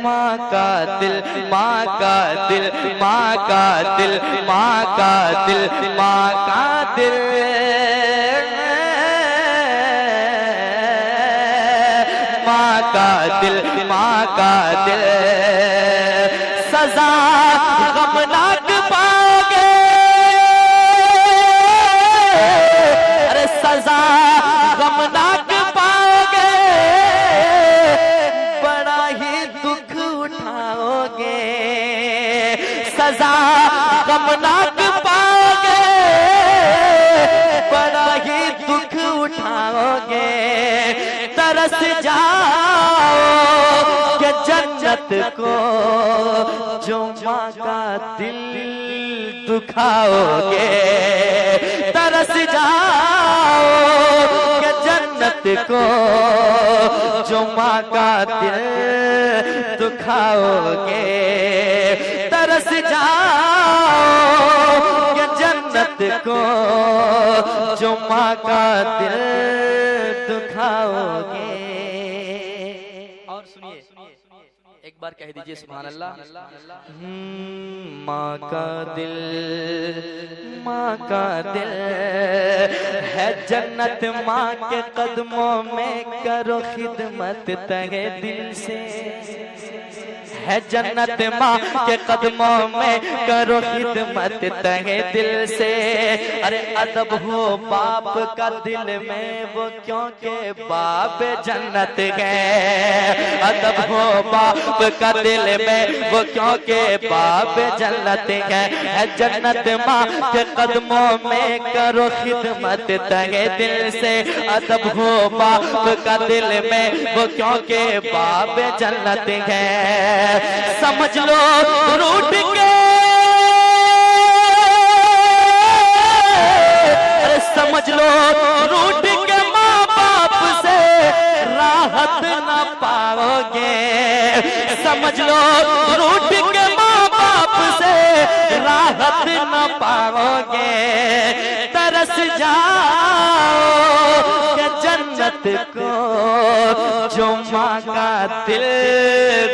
ماں کا دل، ماں کا دل، ماں کا دل، ماں کا دل، ماں کا دل، ماں کا دل، ماں کا دل، سزا غمناک پاؤ گے، ارے سزا غمناک پاؤ گے، بڑا ہی دکھ اٹھاؤ گے، سزا غمناک پاؤ گے، بڑا ہی دکھ اٹھاؤ گے، ترس جاؤ کہ جنت کو جو ماں کا دل دکھاؤ گے، ترس جاؤ کہ جنت کو جو ماں کا دل دکھاؤ گے، ترس جاؤ کہ جنت کو جو ماں کا دل دکھاؤ گے۔ اور سنیے ایک بار کہہ دیجئے سبحان اللہ۔ ماں کا دل، ماں کا دل ہے جنت، ماں کے قدموں میں کرو خدمت تہے دل سے، ہے جنت ماں کے قدموں میں کرو خدمت تہے دل سے، ارے ادب ہو باپ کا دل میں وہ کیونکہ باپ جنت ہے، ادب ہو باپ کا دل میں وہ کیونکہ باپ جنت ہے، جنت ماں کے قدموں میں کرو خدمت تہے دل سے، ادب ہو باپ کا دل میں وہ کیونکہ باپ جنت ہے، سمجھ لو روٹ کے، سمجھ لو روٹ کے ماں باپ سے راحت نہ پاؤ گے، سمجھ لو روٹ کے ماں باپ سے راحت نہ پاؤ گے، ترس جاؤ کہ جنت کو جو ماں کا دل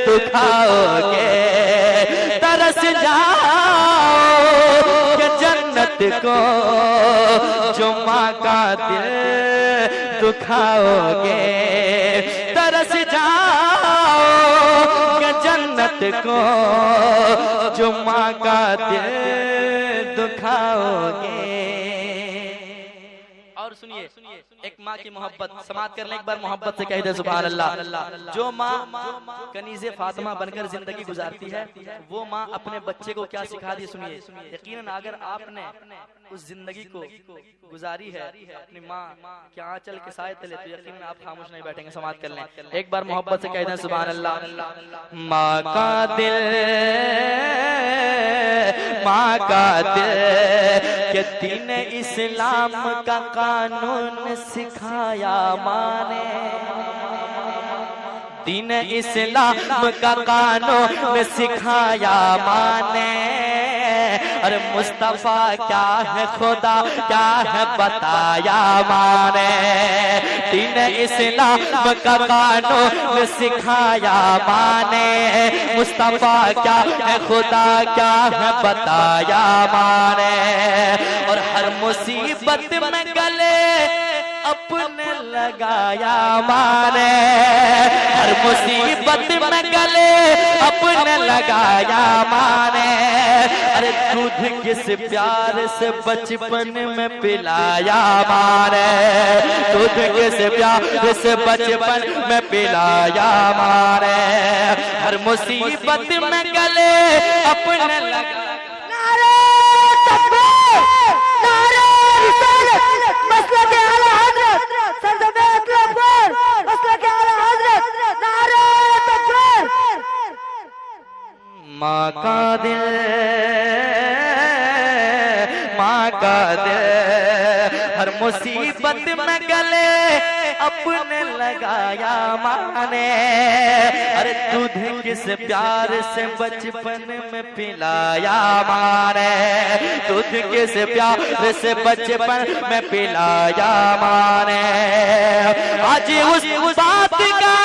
دکھاؤ گے، ترس جاؤ کہ جنت کو جو ماں کا دل دکھاؤ گے، ترس جاؤ کہ جنت کو جو ماں کا دل دکھاؤ گے۔ اور سنیے ایک ماں کی محبت سماعت کر لیں، ایک بار محبت سے کہہ دے سبحان اللہ۔ جو ماں کنیز فاطمہ بن کر زندگی گزارتی ہے وہ ماں اپنے بچے کو کیا سکھا دی سنیے، یقیناً اگر آپ نے اس زندگی کو گزاری ہے اپنی ماں کے آنچل کے سائے تلے تو یقیناً آپ خاموش نہیں بیٹھیں گے، سماعت کر لیں، ایک بار محبت سے کہہ دیں سبحان اللہ۔ ماں کا دل، ماں کا دل کہ دین اسلام کا قانون سکھایا ماں نے، دین اسلام کا قانون سکھایا ماں نے، ارے مصطفیٰ کیا ہے خدا کیا ہے بتایا ماں نے، دین اسلام کا قانون سکھایا ماں نے، مصطفیٰ کیا ہے خدا کیا ہے بتایا ماں نے، اور ہر مصیبت میں گلے اپنے لگایا ماں نے، ہر مصیبت میں گلے اپنے لگایا ماں نے، ارے دودھ کس پیار سے بچپن میں پلایا ماں نے، دودھ کس پیار سے بچپن میں پلایا ماں نے، ہر مصیبت میں گلے اپنے لگایا۔ نعرہ تکبیر، نعرہ رسالت، مسلک اعلی حضرت سرزد اکبر، مسلک اعلی حضرت، نعرہ تکبیر۔ ماں کا دل، ماں کا دل ہر مصیبت میں گلے اپنے لگایا ماں نے، ارے دودھ کس پیار سے بچپن میں پلایا ماں نے، دودھ کس پیار سے بچپن میں پلایا ماں نے، آج اس بات کا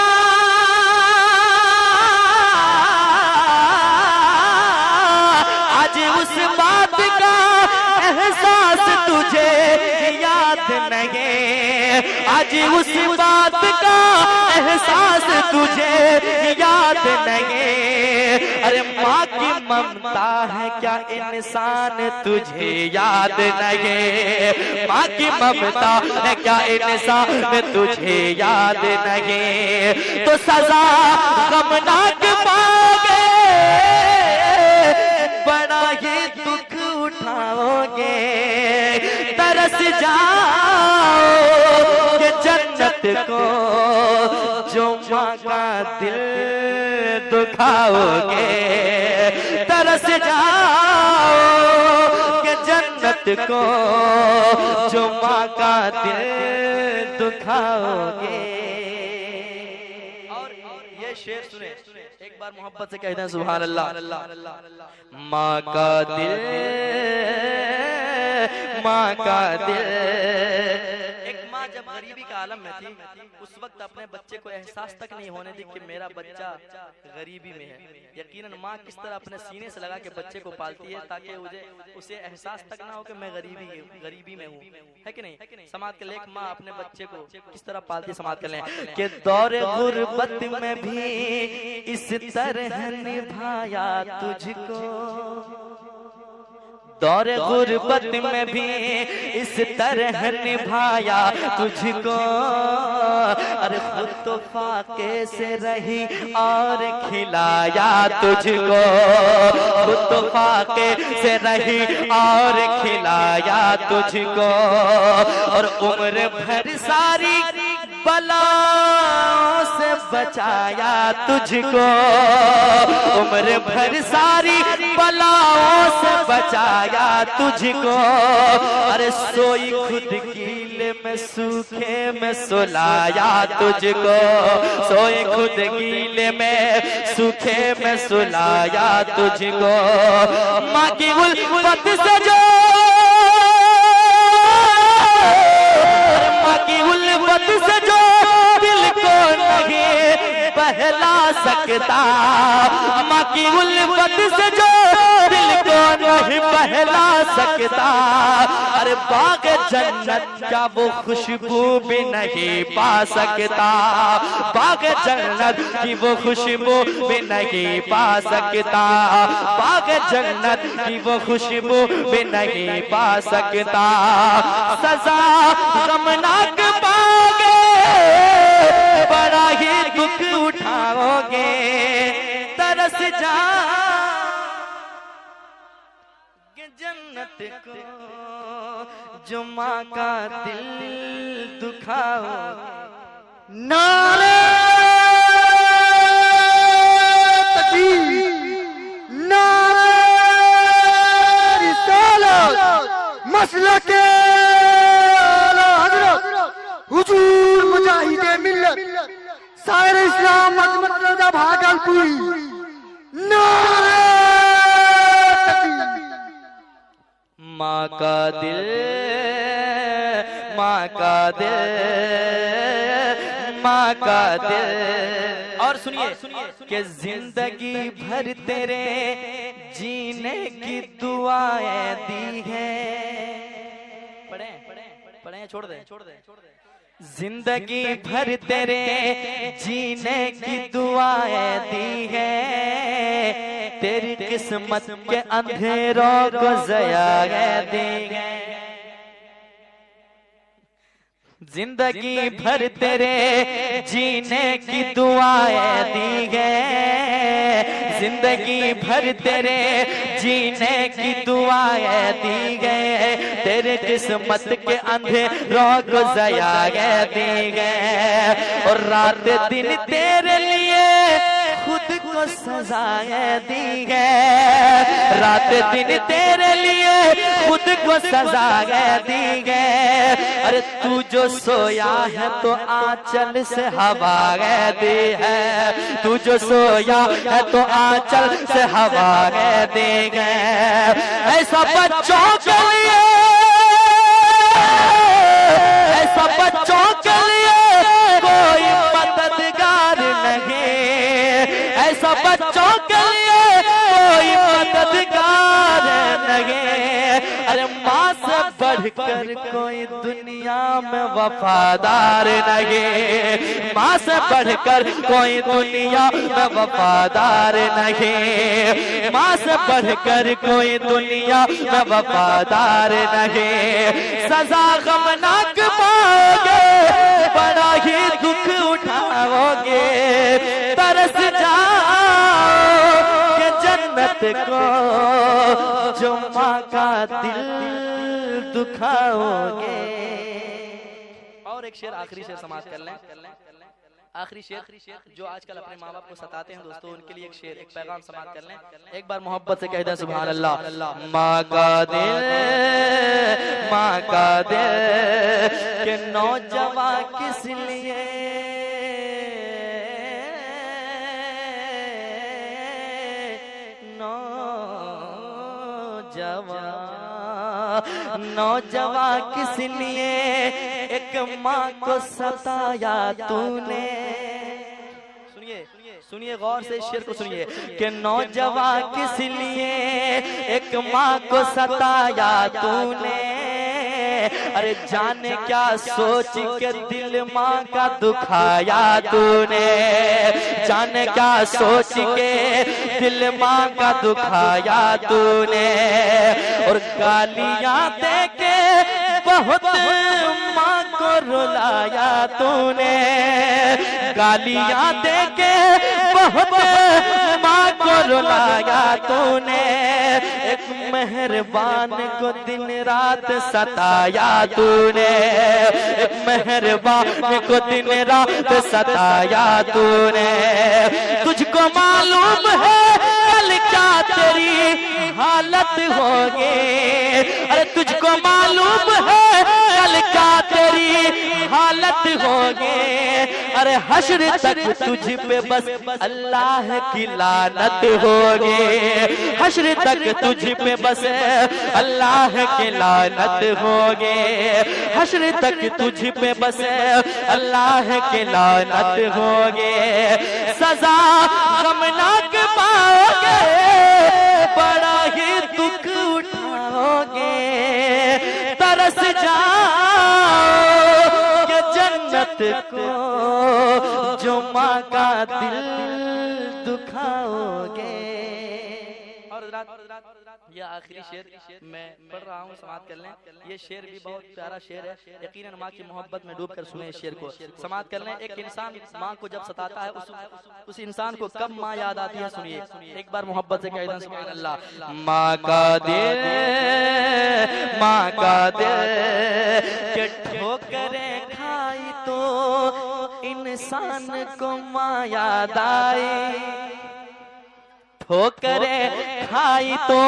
تجھے یاد نہیں، آج اس بات کا احساس تجھے یاد نہیں، ارے ماں کی ممتا ہے کیا انسان تجھے یاد نہیں، ماں کی ممتا ہے کیا انسان تجھے یاد نہیں، تو سزا غمناک پاؤگے، بڑا ہی دکھ اٹھاؤ گے، ترس جاؤ کہ جنت کو جو ماں کا دل دکھاؤ گے، ترس جاؤ کہ جنت کو جو ماں کا دل دکھاؤ گے۔ اور یہ شعر سنیں، ایک بار محبت سے کہتے ہیں سبحان اللہ۔ ماں کا دل، ماں کا دل، ایک ماں جب غریبی کا عالم میں تھی اس وقت اپنے بچے کو احساس تک نہیں ہونے دی کہ میرا بچہ غریبی میں ہے۔ یقیناً ماں کس طرح اپنے سینے سے لگا کے بچے کو پالتی ہے تاکہ اسے احساس تک نہ ہو کہ میں غریبی میں ہوں، ہے کہ نہیں؟ سماعت کر لیں ایک ماں اپنے بچے کو کس طرح پالتی ہے، سماعت کر لیں کہ دور غربت میں بھی اس طرح نبھایا تجھ کو، دور غربت میں بھی اس طرح نبھایا تجھ کو، ارے خود تو فاقے سے رہی اور کھلایا تجھ کو، خود تو فاقے سے رہی اور کھلایا تجھ کو، اور عمر بھر ساری بلاؤں سے بچایا تجھ کو، عمر بھر ساری بلاؤں سے بچایا تجھ کو، ارے سوئی خود گیلے میں سوکھے میں سلایا تجھ کو، سوئی خود گیلے میں سوکھے میں سلایا تجھ کو، ماں کی الفت سے جو، ماں کی الفت سے جو دل کو نہیں بہلا سکتا، ماں کی الفت سے جو دل کو نہیں بہلا سکتا، ارے باغ جنت کا وہ خوشبو بھی نہیں پا سکتا، باغ جنت کی وہ خوشبو بھی نہیں پا سکتا، باغ جنت کی وہ خوشبو بھی نہیں پا سکتا، سزا غمناک پاؤگے، بڑا ہی دکھ اٹھاؤ گے، ترس جاؤ کہ جنت کو جو ماں کا دل دکھاؤ گے۔ نعرہ تکبیر، نعرہ رسالت، مسلک اعلیٰ حضرت حضور مجاہد ملت سائر اسلام عظمت رضا بھاگلپوری، نعرہ تکبیر۔ ماں کا دل، ماں کا دل، ماں کا دل، اور سنیے کہ زندگی بھر تیرے جینے کی دعائیں دی ہیں، پڑھیں چھوڑ دیں، زندگی بھر تیرے جینے کی دعائیں دی ہیں، تیری قسمت کے اندھیروں کو ضیاء دی ہیں، زندگی بھر تیرے جینے کی دعائیں دی ہیں، زندگی بھر تیرے جینے کی دعائیں دی گئے، تیرے قسمت کے اندھیروں کو ضیاء دی گئے، اور رات دن تیرے لیے خود کو سزائیں دی گئے، رات دن تیرے لیے خود کو سزائیں دی گئے، ارے تو جو سویا ہے تو آنچل سے ہوائیں دی ہے، تو جو سویا ہے تو آنچل سے ہوائیں دی گئے، ایسا بچوں کے لیے، ایسا بچوں کے لیے کوئی مددگار نہیں، ایسا بچوں کے لیے کوئی مددگار نہیں، ارے ماں سے بڑھ کر کوئی دنیا میں وفادار نہیں، ماں سے بڑھ کر کوئی دنیا میں وفادار نہیں، ماں سے بڑھ کر کوئی دنیا میں وفادار نہیں، سزا غمناک پاؤ گے، بڑا ہی دکھ اٹھاؤ گے، ترس جاؤ کہ جنت کو جو ماں کا دل دکھاؤ گے۔ اور ایک شعر، آخری شعر سماعت کر لیں، آخری شعر جو آج کل اپنے ماں باپ کو ستاتے ہیں دوستو، ان کے لیے ایک شعر، ایک پیغام سماعت کر لیں، ایک بار محبت سے کہہ دیں سبحان اللہ۔ ماں کا دل، ماں کا دل کہ نوجوان کس لیے، نوجوان کس لیے ایک ماں کو ستایا تو نے، سنیے غور سے اس شعر کو سنیے کہ نوجوان کس لیے ایک ماں کو ستایا تو نے، ارے جانے کیا سوچ کے دل ماں کا دکھایا تو نے، جانے کیا سوچ کے دل ماں کا دکھایا تو نے، اور گالیاں دے کے بہت ماں کو رلایا تو نے، گالیاں دے کے بہت ماں کو رلایا تو نے، ایک مہربان کو دن رات ستایا تو نے، ایک مہربان کو دن رات ستایا تو نے، تجھ کو معلوم ہے کل کیا تیری حالت ہوگی، ارے تجھ کو معلوم ہے کل کیا تیری حالت ہوگی، ارے حشر تک تجھ پہ بس اللہ کی لعنت ہوگی، حشر تک تجھ پہ بس اللہ کی لعنت ہوگی، حشر تک تجھ پہ بس اللہ کی لعنت ہوگی، سزا غمناک پاؤ گے، بڑا ہی دکھ اٹھاؤ گے، ترس جاؤ کہ جنت کو جو ماں کا دل دکھاؤ گے۔ اور یہ آخری شعر میں پڑھ رہا ہوں، سماعت کر لیں، یہ شعر بھی بہت پیارا شعر ہے، یقیناً ماں کی محبت میں ڈوب کر سنیں اس شعر کو، سماعت کر لیں۔ ایک انسان ماں کو جب ستاتا ہے اس انسان کو کب ماں یاد آتی ہے، سنیے ایک بار محبت سے کہہ دیں سبحان اللہ۔ ماں کا دل، ماں کا دل کہ ٹھوکریں کھائی تو انسان کو ماں یاد آئی، ٹھوکریں کھائی تو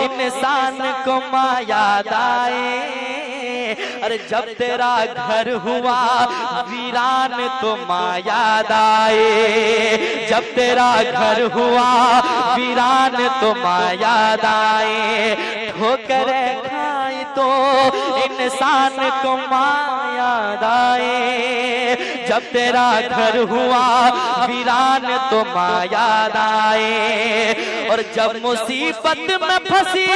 انسان کو ماں یاد آئے، ارے جب تیرا گھر ہوا ویران تو ماں یاد آئے، جب تیرا گھر ہوا ویران تو ماں یاد آئے، ٹھوکریں کھائی تو انسان کو ماں یاد آئے، جب تیرا گھر ہوا ویران تو ماں یاد آئے، اور جب مصیبت میں پھنسی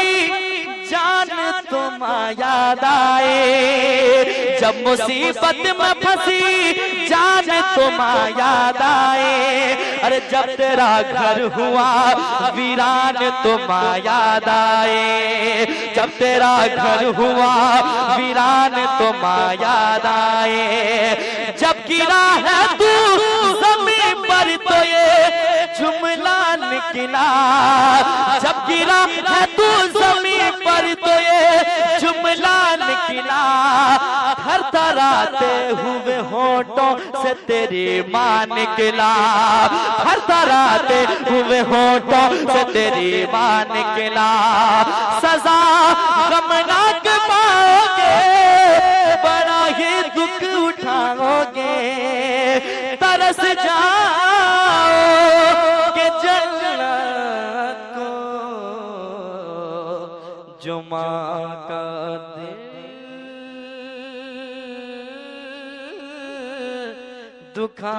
جان تو ماں یاد آئے، جب مصیبت میں پھنسی جان تو ماں یاد آئے، ارے جب تیرا گھر ہوا ویران تو ماں یاد آئے، جب تیرا گھر ہوا ویران تو ماں یاد آئے، جب گرا ہے تو زمین پر تو یہ جملہ نکلا، جب گرا ہے تو زمین پر تو یہ جملہ نکلا، تھر تھراتے ہوئے ہونٹوں سے تیری ماں نکلا، تھر تھراتے ہوئے ہونٹوں سے تیری ماں نکلا، سزا غمناک پاؤ گے، بڑا ہی دکھ اٹھاؤ گے، ترس جاؤ کہ جنت کو جو ماں کا دل دکھا